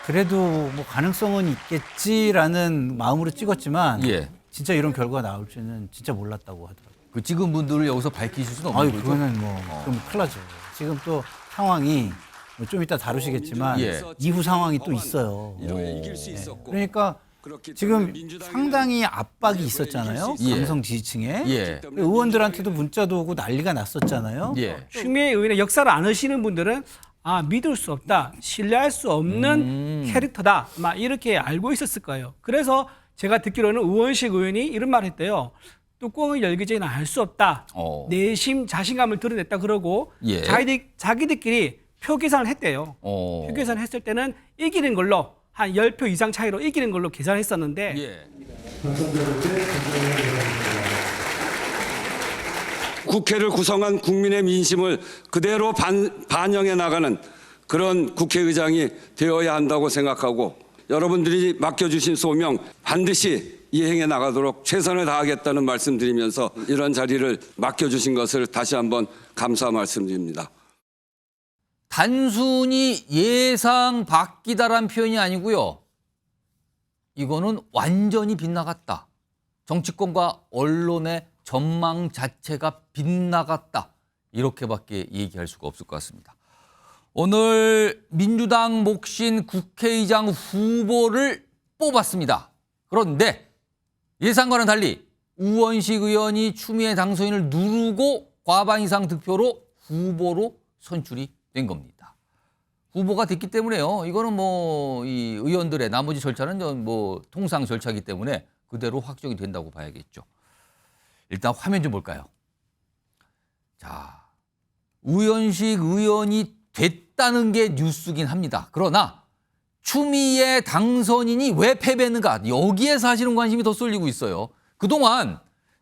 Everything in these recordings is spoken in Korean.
그래도 뭐 가능성은 있겠지라는 마음으로 찍었지만 예. 진짜 이런 결과가 나올 줄은 진짜 몰랐다고 하더라고요. 그 찍은 분들을 여기서 밝히실 수는 없는 아유, 거죠? 그거는 뭐 그럼 큰일 나죠. 지금 또 상황이 뭐좀 이따 다루시겠지만 예. 이후 상황이 또 있어요. 이길 수 있었고 그러니까 그렇기 지금 때문에 민주당이 상당히 압박이 있었잖아요. 예. 강성 지지층에. 예. 의원들한테도 문자도 오고 난리가 났었잖아요. 예. 추미애 의원의 역사를 안 아시는 분들은 아 믿을 수 없다, 신뢰할 수 없는 캐릭터다, 막 이렇게 알고 있었을 거예요. 그래서 제가 듣기로는 우원식 의원이 이런 말을 했대요. 뚜껑을 열기 전에 알 수 없다. 내심 자신감을 드러냈다 그러고 예. 자기들끼리 표 계산을 했대요. 표 계산을 했을 때는 이기는 걸로 한 10표 이상 차이로 이기는 걸로 계산했었는데 예. 국회를 구성한 국민의 민심을 그대로 반영해 나가는 그런 국회의장이 되어야 한다고 생각하고 여러분들이 맡겨주신 소명 반드시 이행해 나가도록 최선을 다하겠다는 말씀드리면서 이런 자리를 맡겨주신 것을 다시 한번 감사 말씀드립니다. 단순히 예상 바뀌다란 표현이 아니고요. 이거는 완전히 빗나갔다. 정치권과 언론의 전망 자체가 빗나갔다. 이렇게밖에 얘기할 수가 없을 것 같습니다. 오늘 민주당 몫인 국회의장 후보를 뽑았습니다. 그런데 예상과는 달리 우원식 의원이 추미애 당선인을 누르고 과반 이상 득표로 후보로 선출이 된 겁니다. 후보가 됐기 때문에요. 이거는 뭐 이 의원들의 나머지 절차는 뭐 통상 절차이기 때문에 그대로 확정이 된다고 봐야겠죠. 일단 화면 좀 볼까요? 자, 우원식 의원이 됐다는 게 뉴스긴 합니다. 그러나 추미애 당선인이 왜 패배했는가? 여기에 사실은 관심이 더 쏠리고 있어요. 그동안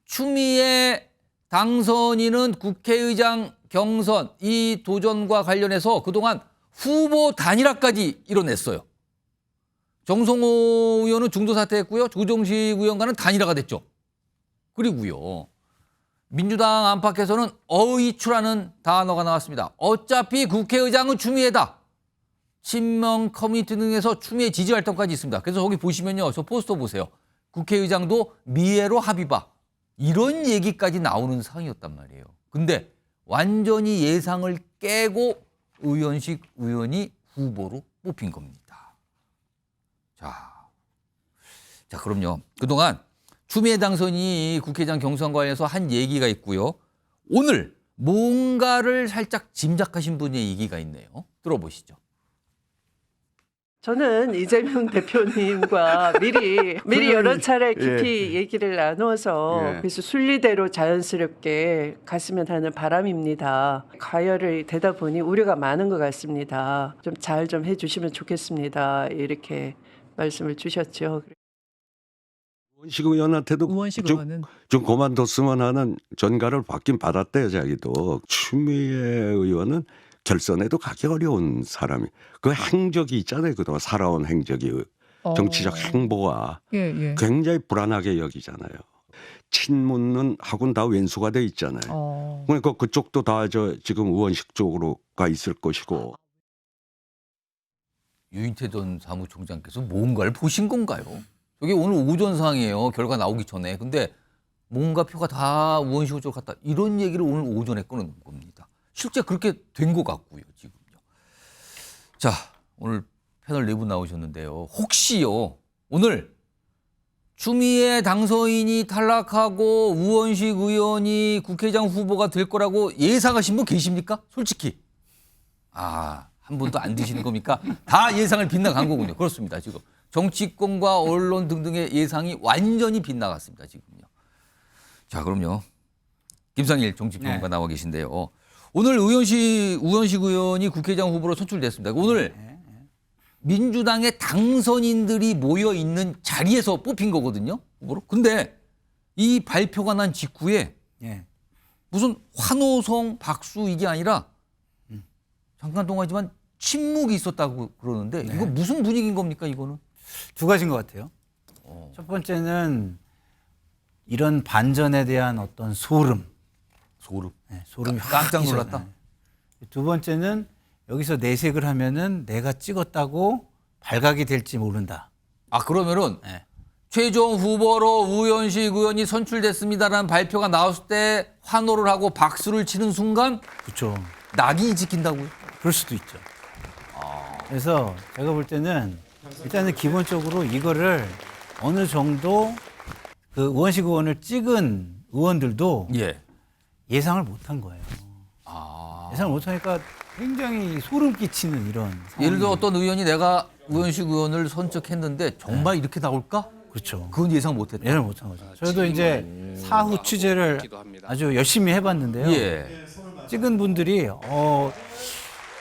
추미애 당선인은 국회의장 경선 이 도전과 관련해서 그동안 후보 단일화까지 이뤄냈어요. 정성호 의원은 중도 사퇴했고요. 조정식 의원과는 단일화가 됐죠. 그리고요. 민주당 안팎에서는 어이추라는 단어가 나왔습니다. 어차피 국회의장은 추미애다. 친명 커뮤니티 등에서 추미애 지지 활동까지 있습니다. 그래서 거기 보시면요. 저 포스터 보세요. 국회의장도 미애로 합의봐. 이런 얘기까지 나오는 상황이었단 말이에요. 근데 완전히 예상을 깨고 우원식 의원이 후보로 뽑힌 겁니다. 자, 그럼요. 그동안 추미애 당선인이 국회의장 경선 관련해서 한 얘기가 있고요. 오늘 뭔가를 살짝 짐작하신 분의 얘기가 있네요. 들어보시죠. 저는 이재명 대표님과 미리 여러 차례 깊이 얘기를 나누어서 그래서 순리대로 자연스럽게 갔으면 하는 바람입니다. 가열이 되다 보니 우려가 많은 것 같습니다. 좀 잘 좀 해주시면 좋겠습니다. 이렇게 말씀을 주셨죠. 우원식 의원한테도 우원식 좀, 의원은 좀 그만뒀으면 하는 전가를 받긴 받았대요, 자기도. 추미애 의원은 결선에도 가기 어려운 사람이. 그 행적이 있잖아요. 그동안 살아온 행적이. 정치적 행보가 예. 굉장히 불안하게 여기잖아요. 친문은 하고는 다 왼수가 돼 있잖아요. 그러니까 그쪽도 다 지금 우원식 쪽으로 가 있을 것이고. 유인태 전 사무총장께서 뭔가를 보신 건가요? 이게 오늘 오전 상황이에요. 결과 나오기 전에. 근데 뭔가 표가 다 우원식 쪽으로 갔다. 이런 얘기를 오늘 오전에 꺼내놓은 겁니다. 실제 그렇게 된 것 같고요. 지금요. 자, 오늘 패널 4분 나오셨는데요. 혹시요. 오늘 추미애 당선인이 탈락하고 우원식 의원이 국회의장 후보가 될 거라고 예상하신 분 계십니까? 솔직히. 한 분도 안 드시는 겁니까? 다 예상을 빗나간 거군요. 그렇습니다. 지금 정치권과 언론 등등의 예상이 완전히 빗나갔습니다. 지금요. 자, 그럼요. 김상일 정치평론가 나와 계신데요. 오늘 우원식 의원이 국회의장 후보로 선출됐습니다. 오늘 민주당의 당선인들이 모여 있는 자리에서 뽑힌 거거든요. 후보로. 근데 이 발표가 난 직후에 무슨 환호성, 박수 이게 아니라 잠깐 동안이지만 침묵이 있었다고 그러는데 이거 무슨 분위기인 겁니까, 이거는? 두 가지인 것 같아요. 첫 번째는 이런 반전에 대한 어떤 소름. 소름이 깜짝 놀랐다. 두 번째는 여기서 내색을 하면은 내가 찍었다고 발각이 될지 모른다. 아 그러면은 네. 최종 후보로 우현식 의원이 선출됐습니다라는 발표가 나왔을 때 환호를 하고 박수를 치는 순간 그렇죠. 낙인이 찍힌다고요? 그럴 수도 있죠. 그래서 제가 볼 때는 일단은 기본적으로 이거를 어느 정도 그 우원식 의원을 찍은 의원들도 예. 예상을 못한 거예요. 예상을 못하니까 굉장히 소름 끼치는 이런 상황이. 예를 들어 어떤 의원이 내가 우현식 의원을 선척했는데 정말 이렇게 나올까? 그렇죠. 그건 예상 못했다. 예상을 못한 거죠. 저도 이제 사후 취재를 아주 열심히 해봤는데요. 예. 찍은 분들이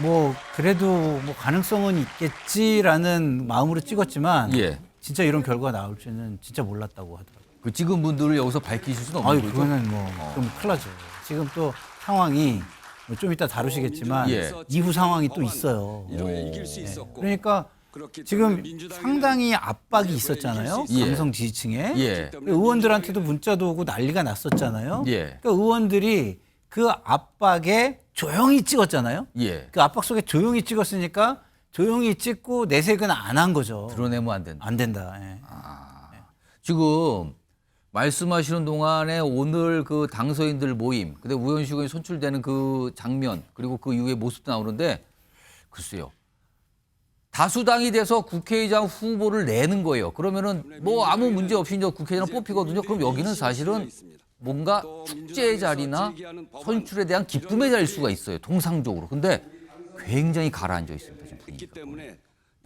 뭐 그래도 뭐 가능성은 있겠지라는 마음으로 찍었지만 예. 진짜 이런 결과가 나올 줄은 진짜 몰랐다고 하더라고요. 그 찍은 분들을 여기서 밝히실 수는 없는 아유, 거죠? 그거는 뭐 좀 큰일 나죠. 지금 또 상황이 좀 이따 다루시겠지만 예. 이후 상황이 또 있어요. 이길 수 있었고 그러니까 그렇기 지금 때문에 민주당에는 상당히 압박이 있었잖아요. 예. 강성 지지층에. 예. 의원들한테도 문자도 오고 난리가 났었잖아요. 예. 그러니까 의원들이 그 압박에 조용히 찍었잖아요. 예. 그 압박 속에 조용히 찍었으니까 조용히 찍고 내색은 안 한 거죠. 드러내면 안 된다. 안 된다. 예. 지금 말씀하시는 동안에 오늘 그 당서인들 모임, 근데 우현식 의원이 선출되는 그 장면, 그리고 그 이후의 모습도 나오는데 글쎄요. 다수당이 돼서 국회의장 후보를 내는 거예요. 그러면은 뭐 아무 문제 없이 이제 국회의장 뽑히거든요. 그럼 여기는 사실은 뭔가 축제의 자리나 선출에 대한 기쁨의 자리일 수가 있어요. 통상적으로. 근데 굉장히 가라앉아 있습니다. 지금 있기 분위기가. 때문에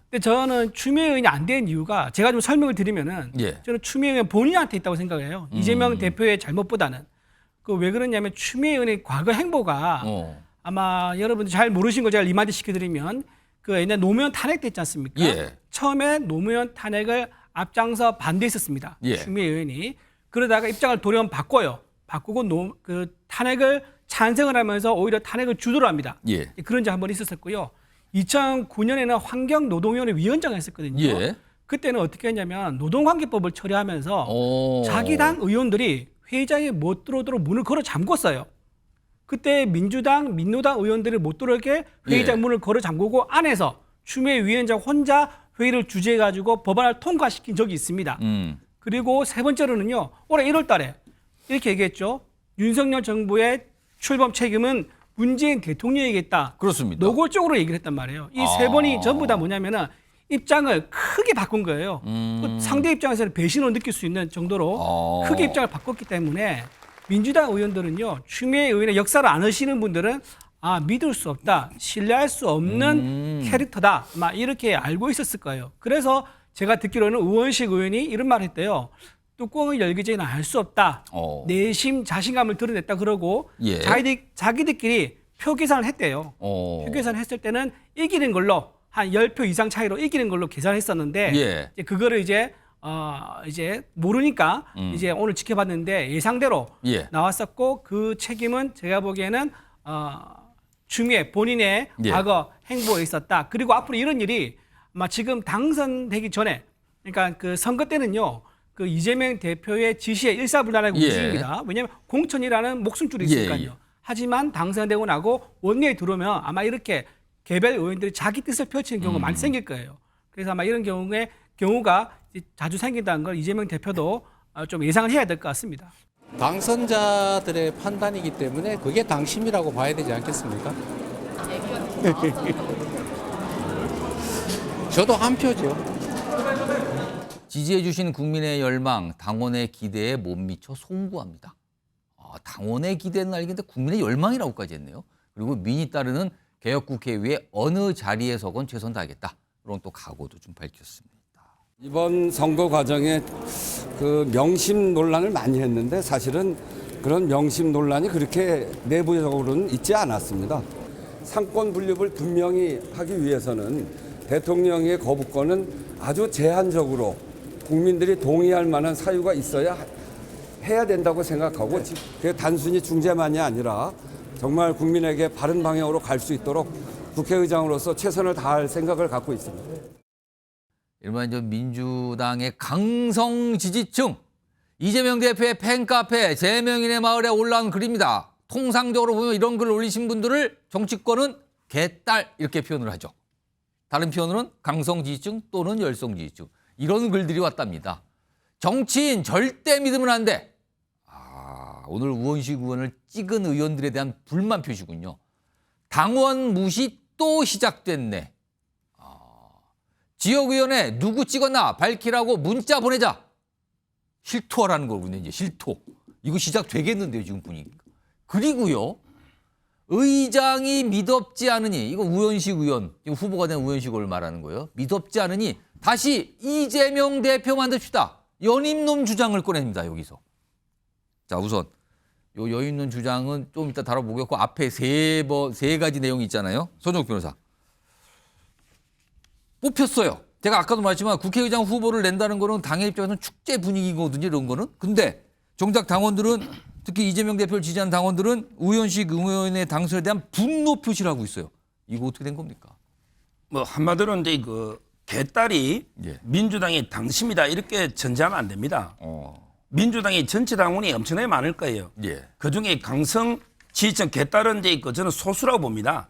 근데 저는 추미애 의원이 안 된 이유가 제가 좀 설명을 드리면은 예. 저는 추미애 의원 본인한테 있다고 생각해요. 이재명 대표의 잘못보다는 그 왜 그러냐면 추미애 의원의 과거 행보가 아마 여러분들 잘 모르신 거 제가 리마인드 시켜드리면 그 옛날 노무현 탄핵 때 있지 않습니까? 예. 처음에 노무현 탄핵을 앞장서 반대했었습니다. 예. 추미애 의원이 그러다가 입장을 돌연 바꿔요. 바꾸고 그 탄핵을 찬성을 하면서 오히려 탄핵을 주도를 합니다. 예. 그런 적 한 번 있었었고요. 2009년에는 환경노동위원회 위원장을 했었거든요. 예. 그때는 어떻게 했냐면 노동관계법을 처리하면서 오. 자기 당 의원들이 회의장에 못 들어오도록 문을 걸어 잠궜어요. 그때 민주당, 민노당 의원들이 못 들어오게 회의장 예. 문을 걸어 잠그고 안에서 추미애 위원장 혼자 회의를 주재해가지고 법안을 통과시킨 적이 있습니다. 그리고 세 번째로는요. 올해 1월 달에 이렇게 얘기했죠. 윤석열 정부의 출범 책임은 문재인 대통령이겠다. 그렇습니다. 노골적으로 얘기를 했단 말이에요. 이 세 번이 전부 다 뭐냐면은 입장을 크게 바꾼 거예요. 그 상대 입장에서는 배신을 느낄 수 있는 정도로 크게 입장을 바꿨기 때문에 민주당 의원들은요. 추미애 의원의 역사를 안 아시는 분들은 믿을 수 없다. 신뢰할 수 없는 캐릭터다. 막 이렇게 알고 있었을 거예요. 그래서 제가 듣기로는 우원식 의원이 이런 말을 했대요. 뚜껑을 열기 전에 알 수 없다. 내심 자신감을 드러냈다 그러고 예. 자기들끼리 표 계산을 했대요. 표 계산을 했을 때는 이기는 걸로 한 10표 이상 차이로 이기는 걸로 계산했었는데 예. 이제 그거를 이제 모르니까 이제 오늘 지켜봤는데 예상대로 예. 나왔었고 그 책임은 제가 보기에는 추미애 본인의 예. 과거 행보에 있었다. 그리고 앞으로 이런 일이 아마 지금 당선되기 전에 그러니까 그 선거 때는요. 그 이재명 대표의 지시에 일사불란하게 예. 움직입니다. 왜냐하면 공천이라는 목숨줄이 있으니까요. 예. 하지만 당선되고 나고 원내에 들어오면 아마 이렇게 개별 의원들이 자기 뜻을 펼치는 경우가 많이 생길 거예요. 그래서 아마 이런 경우가 자주 생긴다는 걸 이재명 대표도 좀 예상을 해야 될 것 같습니다. 당선자들의 판단이기 때문에 그게 당심이라고 봐야 되지 않겠습니까? 저도 한 표죠. 지지해 주신 국민의 열망, 당원의 기대에 못 미쳐 송구합니다. 당원의 기대는 알겠는데 국민의 열망이라고까지 했네요. 그리고 민이 따르는 개혁국회의에 어느 자리에서건 최선 다하겠다. 그런 또 각오도 좀 밝혔습니다. 이번 선거 과정에 그 명심 논란을 많이 했는데 사실은 그런 명심 논란이 그렇게 내부적으로는 있지 않았습니다. 상권 분립을 분명히 하기 위해서는 대통령의 거부권은 아주 제한적으로 국민들이 동의할 만한 사유가 있어야 해야 된다고 생각하고 그게 단순히 중재만이 아니라 정말 국민에게 바른 방향으로 갈 수 있도록 국회의장으로서 최선을 다할 생각을 갖고 있습니다. 일반 민주당의 강성 지지층, 이재명 대표의 팬카페 제명인의 마을에 올라온 글입니다. 통상적으로 보면 이런 글을 올리신 분들을 정치권은 개딸 이렇게 표현을 하죠. 다른 표현으로는 강성지지층 또는 열성지지층. 이런 글들이 왔답니다. 정치인 절대 믿으면 안 돼. 오늘 우원식 의원을 찍은 의원들에 대한 불만 표시군요. 당원 무시 또 시작됐네. 지역위원회 누구 찍었나 밝히라고 문자 보내자. 실토하라는 거군요. 이제 실토. 이거 시작되겠는데요, 지금 분위기가. 그리고요. 의장이 믿업지 않으니, 이거 우원식 의원, 지금 후보가 된 우원식 의원을 말하는 거예요. 믿업지 않으니 다시 이재명 대표 만듭시다. 연임론 주장을 꺼냅니다, 여기서. 자, 우선 요 연임론 주장은 좀 이따 다뤄보겠고 앞에 세 가지 내용이 있잖아요. 손정욱 변호사. 뽑혔어요. 제가 아까도 말했지만 국회의장 후보를 낸다는 거는 당의 입장에서는 축제 분위기거든요, 이런 거는. 근데 정작 당원들은 특히 이재명 대표를 지지하는 당원들은 우원식 의원의 당선에 대한 분노 표시를 하고 있어요. 이거 어떻게 된 겁니까? 뭐 한마디로 이제 그 개딸이 예. 민주당의 당심이다 이렇게 전제하면 안 됩니다. 민주당의 전체 당원이 엄청나게 많을 거예요. 예. 그중에 강성 지지층 개딸은 이제 저는 소수라고 봅니다.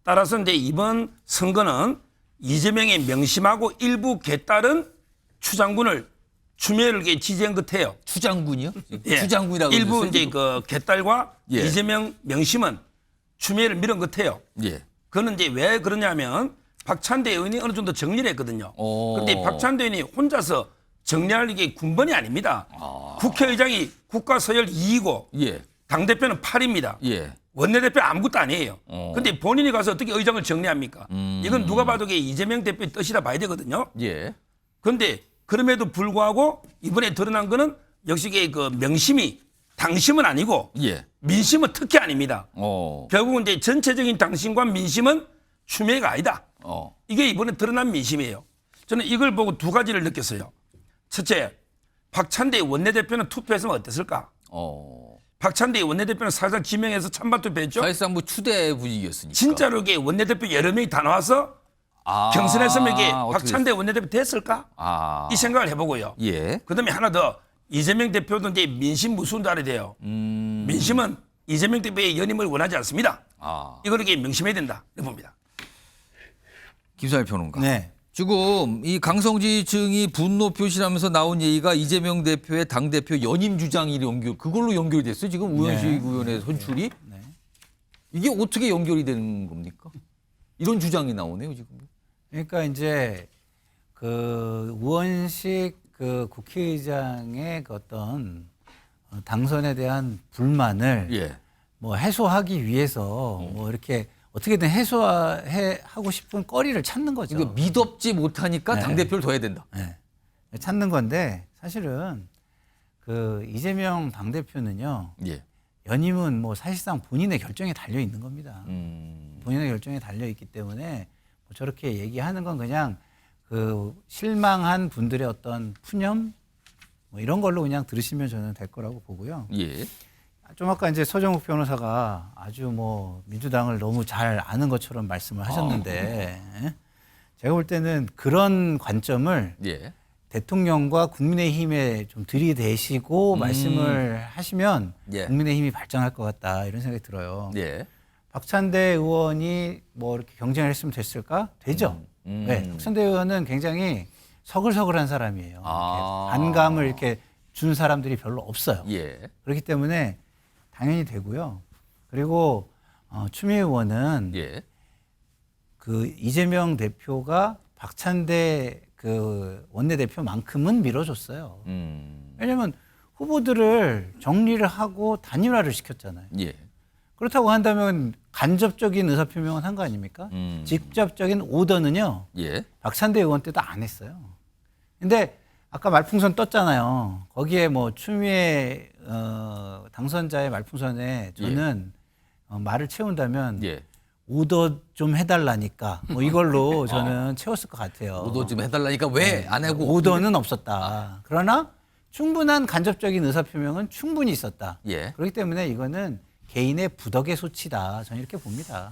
따라서 이제 이번 선거는 이재명의 명심하고 일부 개딸은 추장군을 추미애를 지지한 것 같아요. 추장군이요? 예. 추장군이라고 일부 그러셨어요, 이제 지금? 그 개딸과 예. 이재명 명심은 추미애를 밀은 것 같아요. 예. 그거는 이제 왜 그러냐면 박찬대 의원이 어느 정도 정리를 했거든요. 오. 그런데 박찬대 의원이 혼자서 정리할 게 군번이 아닙니다. 국회의장이 국가 서열 2이고 예. 당대표는 8입니다. 예. 원내대표 아무것도 아니에요. 근데 본인이 가서 어떻게 의장을 정리합니까? 이건 누가 봐도 이게 이재명 대표의 뜻이라 봐야 되거든요. 예. 그런데 그럼에도 불구하고 이번에 드러난 거는 역시 그 명심이 당심은 아니고 예. 민심은 특히 아닙니다. 어. 결국은 이제 전체적인 당심과 민심은 추미애가 아니다. 이게 이번에 드러난 민심이에요. 저는 이걸 보고 두 가지를 느꼈어요. 첫째, 박찬대 원내대표는 투표했으면 어땠을까? 박찬대 원내대표는 사실상 지명해서 찬반 투표했죠. 사실상 뭐 추대 분위기였으니까. 진짜로 이게 원내대표 여러 명이 다 나와서 경선했으면 이게 박찬대 원내대표 됐을까? 이 생각을 해보고요. 예. 그다음에 하나 더 이재명 대표도 이제 민심 무수도 알아야 돼요. 민심은 이재명 대표의 연임을 원하지 않습니다. 이걸 이렇게 명심해야 된다. 이렇게 봅니다. 김선일 평론가. 네. 지금 이 강성지층이 분노 표시하면서 나온 얘기가 이재명 대표의 당대표 연임 주장이 그걸로 연결이 됐어요. 지금 우원식 의원의 선출이. 네. 이게 어떻게 연결이 되는 겁니까? 이런 주장이 나오네요, 지금. 그러니까 이제 그 우원식 그 국회의장의 그 어떤 당선에 대한 불만을 예. 뭐 해소하기 위해서 뭐 이렇게 어떻게든 해소하고 싶은 거리를 찾는 거죠. 이거 믿업지 못하니까 네. 당대표를 둬야 된다. 네. 찾는 건데 사실은 그 이재명 당대표는요. 예. 연임은 뭐 사실상 본인의 결정에 달려 있는 겁니다. 음. 본인의 결정에 달려 있기 때문에 뭐 저렇게 얘기하는 건 그냥 그 실망한 분들의 어떤 푸념 뭐 이런 걸로 그냥 들으시면 저는 될 거라고 보고요. 예. 좀 아까 이제 서정욱 변호사가 아주 뭐 민주당을 너무 잘 아는 것처럼 말씀을 하셨는데 제가 볼 때는 그런 관점을 예. 대통령과 국민의힘에 좀 들이대시고 말씀을 하시면 예. 국민의힘이 발전할 것 같다 이런 생각이 들어요. 예. 박찬대 의원이 뭐 이렇게 경쟁을 했으면 됐을까? 되죠. 네, 박찬대 의원은 굉장히 서글서글한 사람이에요. 이렇게 반감을 이렇게 준 사람들이 별로 없어요. 예. 그렇기 때문에 당연히 되고요. 그리고 추미애 의원은 예. 그 이재명 대표가 박찬대 그 원내대표만큼은 밀어줬어요. 왜냐하면 후보들을 정리를 하고 단일화를 시켰잖아요. 예. 그렇다고 한다면 간접적인 의사표명은 한 거 아닙니까? 직접적인 오더는요. 예. 박찬대 의원 때도 안 했어요. 근데 아까 말풍선 떴잖아요. 거기에 뭐 추미애 당선자의 말풍선에 저는 말을 채운다면 예. 오더 좀 해달라니까 뭐 이걸로 저는 채웠을 것 같아요. 오더 좀 해달라니까 왜 안 하고 오더는 없었다. 그러나 충분한 간접적인 의사표명은 충분히 있었다. 예. 그렇기 때문에 이거는 개인의 부덕의 소치다. 저는 이렇게 봅니다.